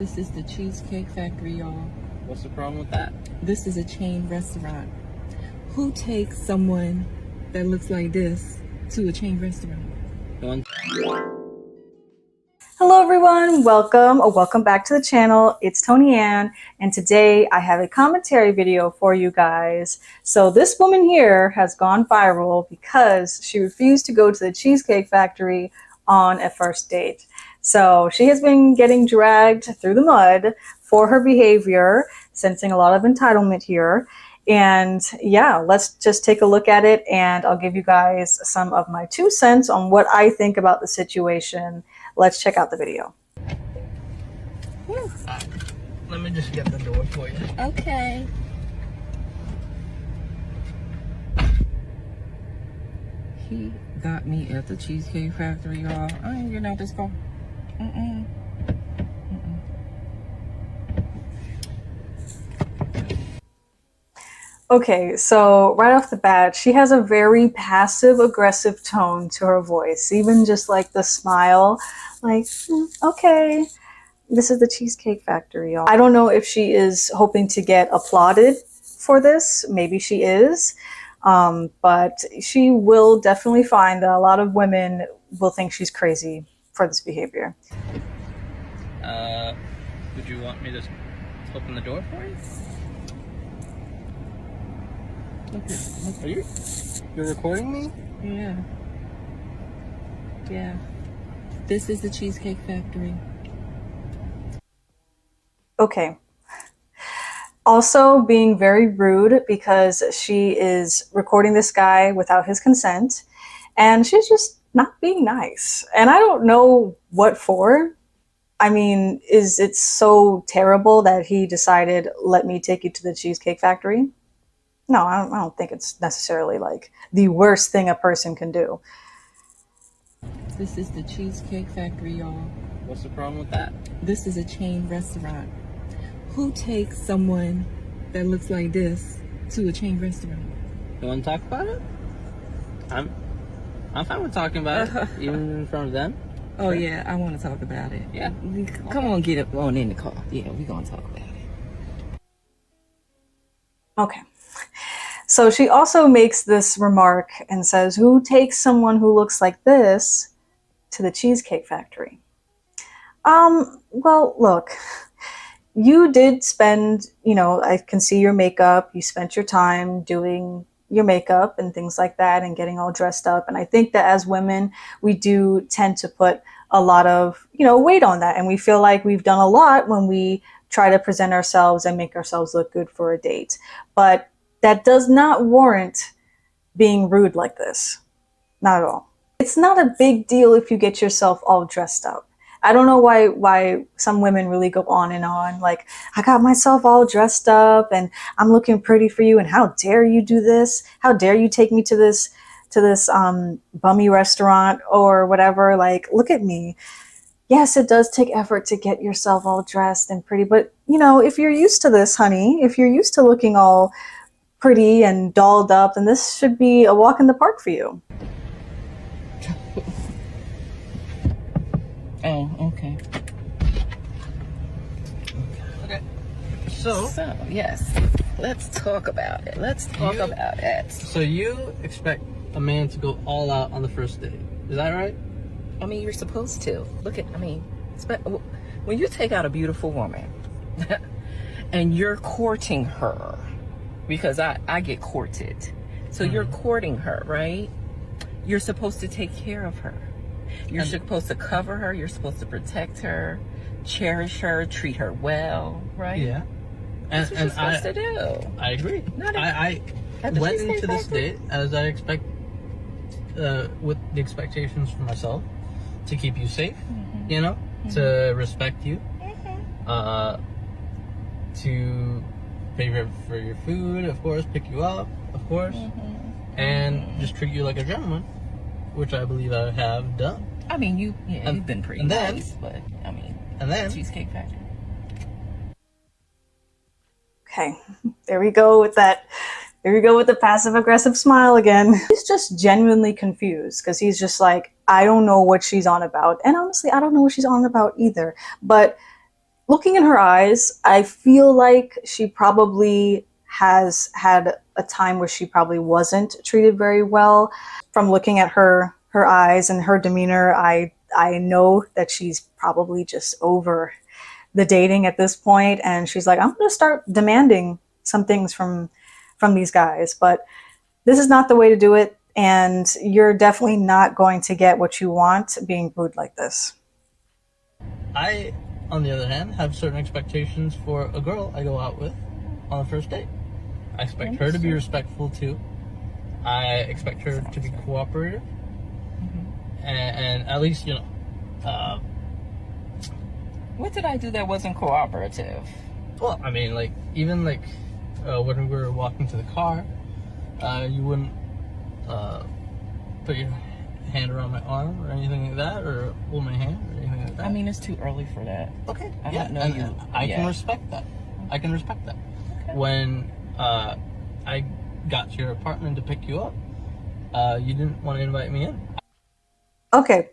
This is the Cheesecake Factory, y'all. What's the problem with that? This is a chain restaurant. Who takes someone that looks like this to a chain restaurant? Hello everyone, welcome or welcome back to the channel. It's Tony Ann, and today I have a commentary video for you guys. So this woman here has gone viral because she refused to go to the Cheesecake Factory on a first date. So she has been getting dragged through the mud for her behavior, sensing a lot of entitlement here. And yeah, let's just take a look at it, and I'll give you guys some of my 2 cents on what I think about the situation. Let's check out the video. Let me just get the door for you. Okay. He got me at the Cheesecake Factory, y'all. I ain't getting out this car. Okay, so right off the bat, she has a very passive-aggressive tone to her voice, even just like the smile, like, okay, this is the Cheesecake Factory, y'all. I don't know if she is hoping to get applauded for this. Maybe she is, but she will definitely find that a lot of women will think she's crazy for this behavior. Would you want me to open the door for you? Are you're recording me? Yeah. Yeah. This is the Cheesecake Factory. Okay. Also being very rude because she is recording this guy without his consent, and she's just not being nice. And I don't know what for. I mean, is it so terrible that he decided, let me take you to the Cheesecake Factory? No, I don't think it's necessarily like the worst thing a person can do. This is the Cheesecake Factory, y'all. What's the problem with that? This is a chain restaurant. Who takes someone that looks like this to a chain restaurant? You want to talk about it? I'm fine with talking about it, even in front of them. Oh yeah, I want to talk about it. Yeah. Come on, get up on in the car. Yeah, we're gonna talk about it. Okay. So she also makes this remark and says, who takes someone who looks like this to the Cheesecake Factory? Well, look, you did spend, I can see your makeup. You spent your time doing your makeup and things like that and getting all dressed up. And I think that as women, we do tend to put a lot of, weight on that. And we feel like we've done a lot when we try to present ourselves and make ourselves look good for a date. But that does not warrant being rude like this. Not at all. It's not a big deal if you get yourself all dressed up. I don't know why some women really go on and on, like, I got myself all dressed up and I'm looking pretty for you, and how dare you do this? How dare you take me to this bummy restaurant or whatever? Like, look at me. Yes, it does take effort to get yourself all dressed and pretty, but if you're used to this, honey, if you're used to looking all pretty and dolled up, then this should be a walk in the park for you. Oh, okay. Okay. So yes, let's talk about it. Let's talk about it. So you expect a man to go all out on the first date? Is that right? I mean, you're supposed to. When you take out a beautiful woman and you're courting her, because I get courted. So you're courting her, right? You're supposed to take care of her. You're supposed to cover her. You're supposed to protect her, cherish her, treat her well, right? Yeah. That's what you're supposed to do. I agree. I went into this date as I expect, with the expectations for myself, to keep you safe, to respect you, to pay for your food, of course, pick you up, of course, and just treat you like a gentleman, which I believe I have done. I mean, you've been pretty nice, but I mean, and then Cheesecake Factory. Okay, there we go with that. There we go with the passive-aggressive smile again. He's just genuinely confused because he's just like, I don't know what she's on about. And honestly, I don't know what she's on about either. But looking in her eyes, I feel like she probably has had a time where she probably wasn't treated very well. From looking at her eyes and her demeanor, I know that she's probably just over the dating at this point, and she's like, I'm going to start demanding some things from these guys. But this is not the way to do it, and you're definitely not going to get what you want being rude like this. I, on the other hand, have certain expectations for a girl I go out with on the first date. I expect her to be respectful too. I expect her to be cooperative, and at least, you know. What did I do that wasn't cooperative? Well, I mean, like, even like when we were walking to the car, you wouldn't put your hand around my arm or anything like that, or hold my hand or anything like that. I mean, it's too early for that. Okay, I yeah, don't know and you. I yet. can respect that. I can respect that. Okay. When I got to your apartment to pick you up, you didn't want to invite me in. Okay.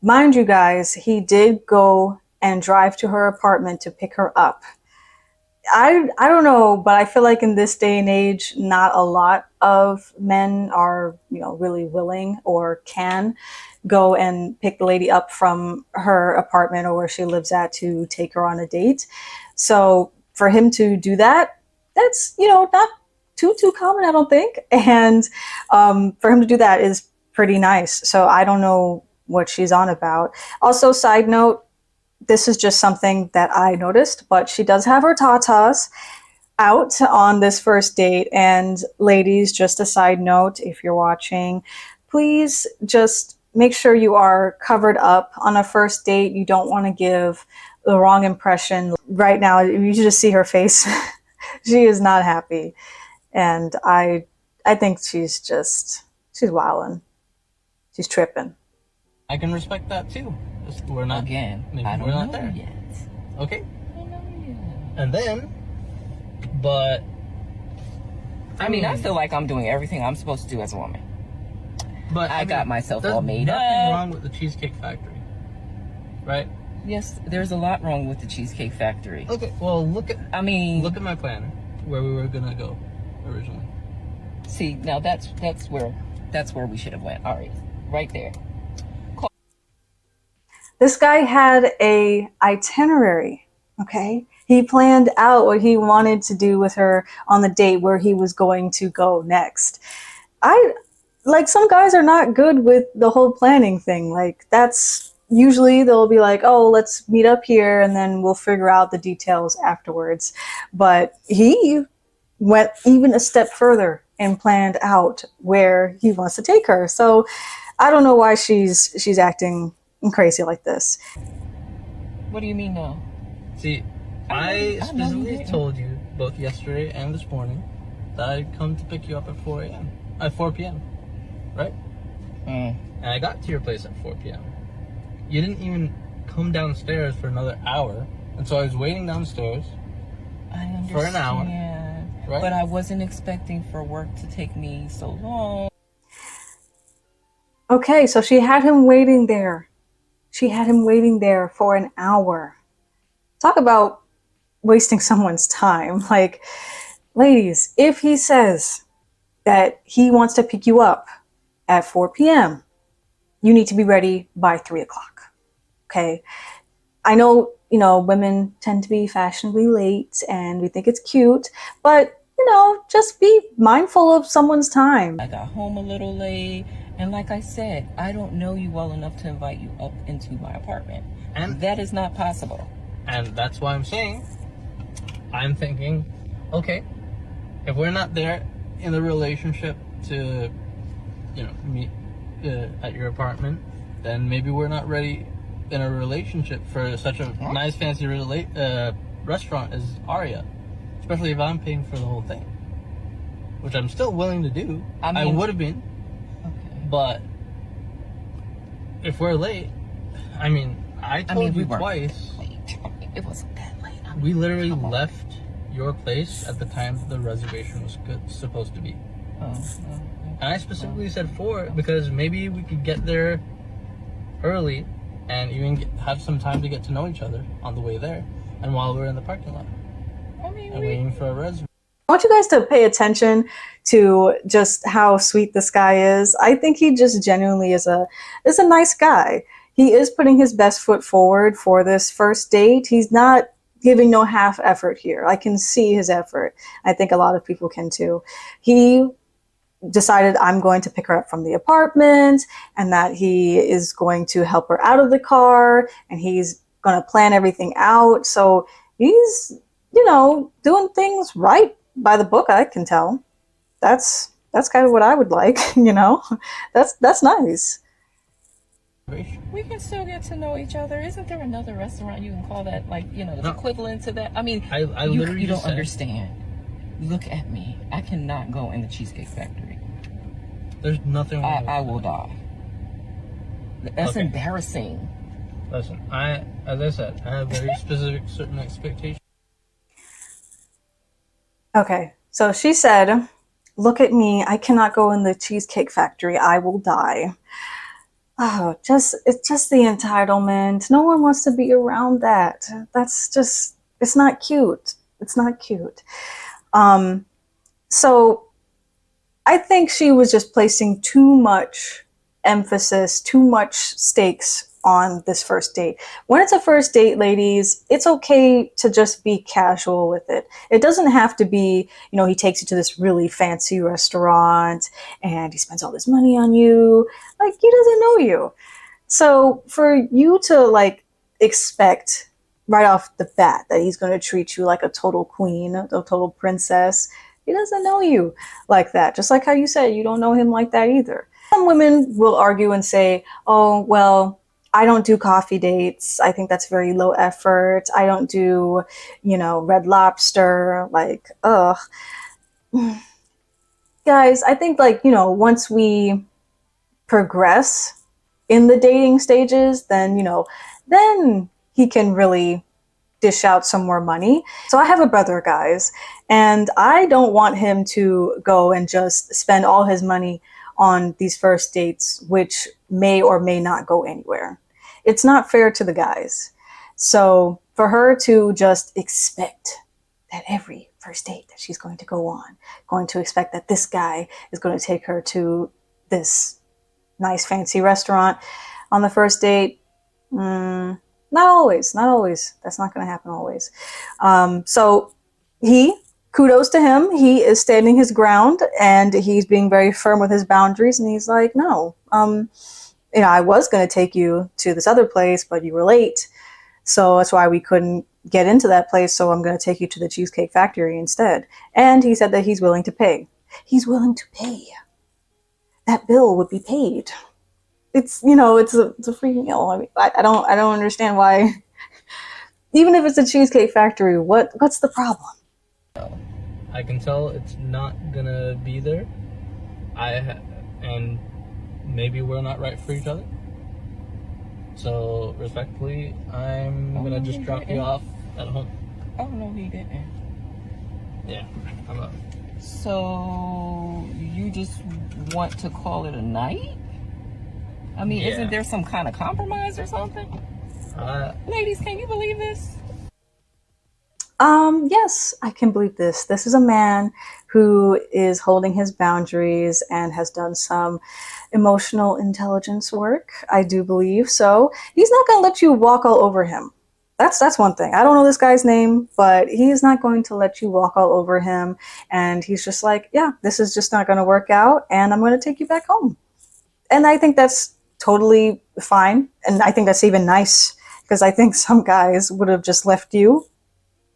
Mind you guys, he did go and drive to her apartment to pick her up. I don't know, but I feel like in this day and age, not a lot of men are, you know, really willing or can go and pick the lady up from her apartment or where she lives at to take her on a date. So for him to do that, that's, you know, not too common, I don't think. And for him to do that is pretty nice. So I don't know what she's on about. Also, side note, this is just something that I noticed, but she does have her tatas out on this first date. And ladies, just a side note, if you're watching, please just make sure you are covered up on a first date. You don't want to give the wrong impression. Right now, you just see her face. She is not happy. And I think she's wilding. She's tripping. I can respect that too. We're not Again. maybe I don't we're know not there yet. Okay, I don't know yet. and then, but I mean, I feel like I'm doing everything I'm supposed to do as a woman. But I got myself there's all made nothing up. wrong with the Cheesecake Factory, right? Yes, there's a lot wrong with the Cheesecake Factory. Okay, well look at my plan where we were gonna go originally. See, now that's where we should have went. All right there. This guy had a itinerary, okay? He planned out what he wanted to do with her on the date, where he was going to go next. Like, some guys are not good with the whole planning thing. Like, that's usually they'll be like, oh, let's meet up here and then we'll figure out the details afterwards. But he went even a step further and planned out where he wants to take her. So I don't know why she's acting crazy like this. What do you mean no? See, I specifically told you both yesterday and this morning that I'd come to pick you up at 4 p.m. Right? And I got to your place at 4 p.m. You didn't even come downstairs for another hour, and so I was waiting downstairs for an hour. Right? But I wasn't expecting for work to take me so long. Okay, so she had him waiting there. She had him waiting there for an hour. Talk about wasting someone's time. Like, ladies, if he says that he wants to pick you up at 4 p.m., you need to be ready by 3 o'clock. Okay? I know, you know, women tend to be fashionably late and we think it's cute, but, you know, just be mindful of someone's time. I got home a little late. And like I said, I don't know you well enough to invite you up into my apartment. And that is not possible. And that's why I'm thinking, okay, if we're not there in the relationship to, you know, meet at your apartment, then maybe we're not ready in a relationship for such a nice, fancy restaurant as Aria. Especially if I'm paying for the whole thing. Which I'm still willing to do. I would have been. But if we're late, I told you twice. It wasn't that late. We literally left your place at the time the reservation was supposed to be. And I specifically said 4 because maybe we could get there early and even have some time to get to know each other on the way there, and while we're in the parking lot I mean, and waiting for a reservation. I want you guys to pay attention to just how sweet this guy is. I think he just genuinely is a nice guy. He is putting his best foot forward for this first date. He's not giving no half effort here. I can see his effort. I think a lot of people can too. He decided I'm going to pick her up from the apartment and that he is going to help her out of the car and he's going to plan everything out. So he's, doing things right by the book, I can tell. That's kind of what I would like, That's nice. we can still get to know each other. Isn't there another restaurant you can call that, like, the equivalent to that? I mean, I literally you don't just said, understand. Look at me. I cannot go in the Cheesecake Factory. there's nothing wrong with I that. will die. That's Okay. embarrassing. Listen, as I said, I have very specific certain expectations. Okay, so she said, look at me, I cannot go in the Cheesecake Factory, I will die. Oh, it's just the entitlement. No one wants to be around that. It's not cute. It's not cute. So I think she was just placing too much emphasis, too much stakes on this first date. When it's a first date, ladies, it's okay to just be casual with it. It doesn't have to be, he takes you to this really fancy restaurant and he spends all this money on you. Like, he doesn't know you. So for you to expect right off the bat that he's going to treat you like a total queen, a total princess, he doesn't know you like that. Just like how you said, you don't know him like that either. Some women will argue and say, oh, well, I don't do coffee dates. I think that's very low effort. I don't do, Red Lobster. Like, ugh. Guys, I think once we progress in the dating stages, then, then he can really dish out some more money. So I have a brother, guys, and I don't want him to go and just spend all his money on these first dates, which may or may not go anywhere. It's not fair to the guys. So for her to just expect that every first date that she's going to go on, going to expect that this guy is going to take her to this nice fancy restaurant on the first date, not always. That's not going to happen always. So kudos to him. He is standing his ground and he's being very firm with his boundaries. And he's like, no, I was going to take you to this other place, but you were late. So that's why we couldn't get into that place. So I'm going to take you to the Cheesecake Factory instead. And he said that he's willing to pay. He's willing to pay. That bill would be paid. It's a free meal. I mean, I don't understand why. Even if it's a Cheesecake Factory, what's the problem? I can tell it's not gonna be there. And maybe we're not right for each other. So respectfully, I'm gonna just drop you off at home. Oh no, he didn't. Yeah, I'm up. So you just want to call it a night? I mean, Yeah. Isn't there some kind of compromise or something? Ladies, can you believe this? Yes, I can believe this. This is a man who is holding his boundaries and has done some emotional intelligence work. I do believe so. He's not going to let you walk all over him. That's one thing. I don't know this guy's name, but he is not going to let you walk all over him. And he's just like, yeah, this is just not going to work out, and I'm going to take you back home. And I think that's totally fine. And I think that's even nice, because I think some guys would have just left you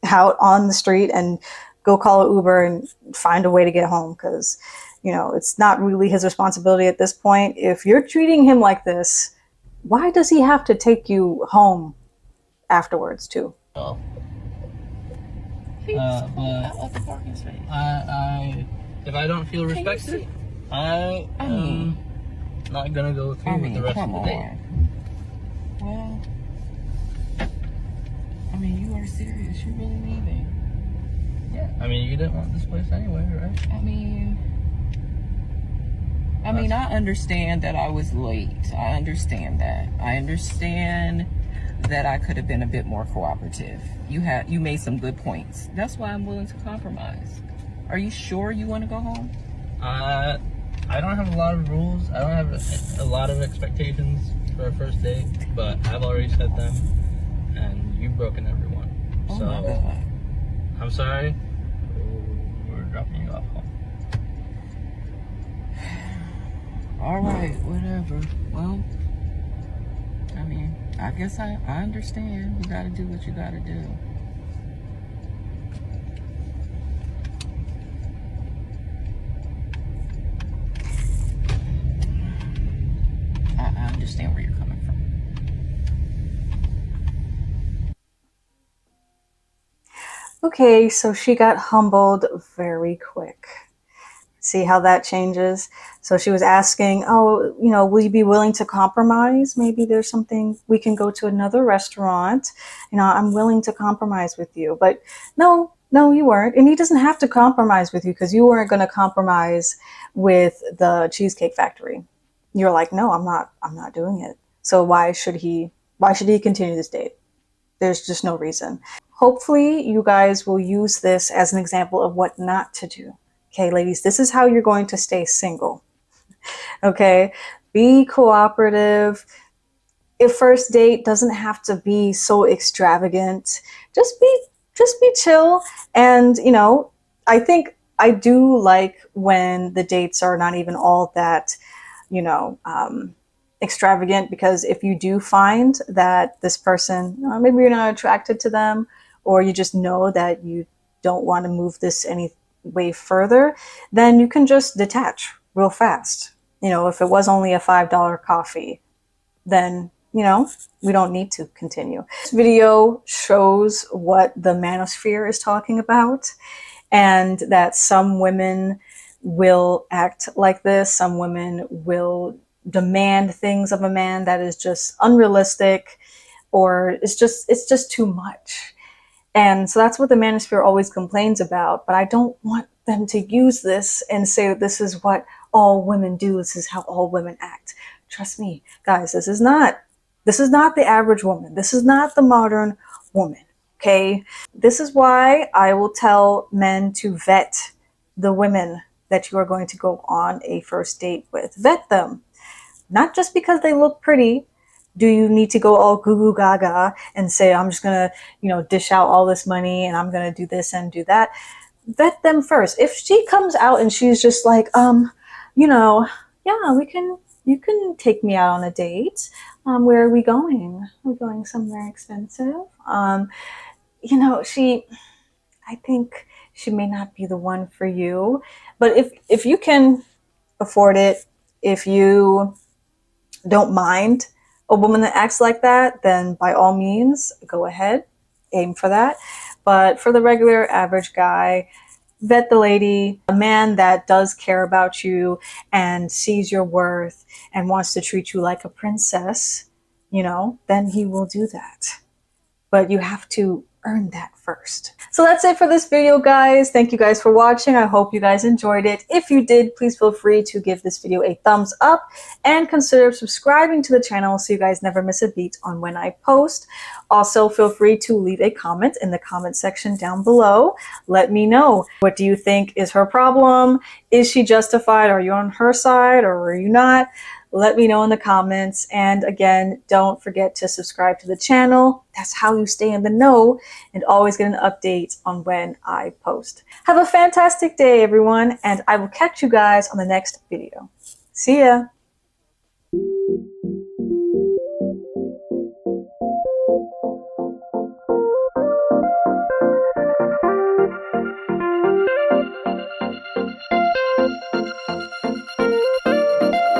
out on the street and go call an Uber and find a way to get home, because it's not really his responsibility at this point. If you're treating him like this, why does he have to take you home afterwards too? Oh. He's But at the parking space. if I don't feel respected, I am not gonna go through with the rest of the day. Well, I mean, you are serious. You really leaving? Yeah. I mean, you didn't want this place anyway, right? I mean, I mean, I understand that I was late. I understand that. I understand that I could have been a bit more cooperative. You made some good points. That's why I'm willing to compromise. Are you sure you want to go home? I don't have a lot of rules. I don't have a lot of expectations for a first date, but I've already set them, and you've broken every one. Oh So, my God. I'm sorry. We're dropping you off home. All right, whatever. Well, I mean, I guess I understand. You gotta do what you gotta do. I understand where you're coming from. Okay, so she got humbled very quick. See how that changes? So she was asking, oh, will you be willing to compromise? Maybe there's something, we can go to another restaurant. I'm willing to compromise with you. But no, you weren't. And he doesn't have to compromise with you because you weren't going to compromise with the Cheesecake Factory. You're like, no, I'm not doing it. So why should he continue this date? There's just no reason. Hopefully you guys will use this as an example of what not to do. Okay, ladies, this is how you're going to stay single. Okay, be cooperative. If first date doesn't have to be so extravagant, just be chill. And I think I do like when the dates are not even all that, extravagant, because if you do find that this person, maybe you're not attracted to them, or you just know that you don't want to move this any way further, then you can just detach real fast. If it was only a $5 coffee, then we don't need to continue. This video shows what the manosphere is talking about, and that some women will act like this. Some women will demand things of a man that is just unrealistic, or it's just too much. And so that's what the manosphere always complains about. But I don't want them to use this and say that this is what all women do. This is how all women act. Trust me, guys, this is not the average woman. This is not the modern woman. Okay? This is why I will tell men to vet the women that you are going to go on a first date with. Vet them. Not just because they look pretty. Do you need to go all goo goo gaga and say, I'm just going to, dish out all this money and I'm going to do this and do that? Vet them first. If she comes out and she's just like, yeah, you can take me out on a date. Where are we going? We're going somewhere expensive. I think she may not be the one for you. But if you can afford it, if you don't mind a woman that acts like that, then by all means, go ahead, aim for that. But for the regular average guy, vet the lady. A man that does care about you and sees your worth and wants to treat you like a princess, then he will do that. But you have to earn that first. So that's it for this video, guys. Thank you guys for watching. I hope you guys enjoyed it. If you did, please feel free to give this video a thumbs up and consider subscribing to the channel so you guys never miss a beat on when I post. Also, feel free to leave a comment in the comment section down below. Let me know, what do you think is her problem? Is she justified? Are you on her side or are you not? Let me know in the comments. And again, don't forget to subscribe to the channel. That's how you stay in the know and always get an update on when I post. Have a fantastic day, everyone, and I will catch you guys on the next video. See ya.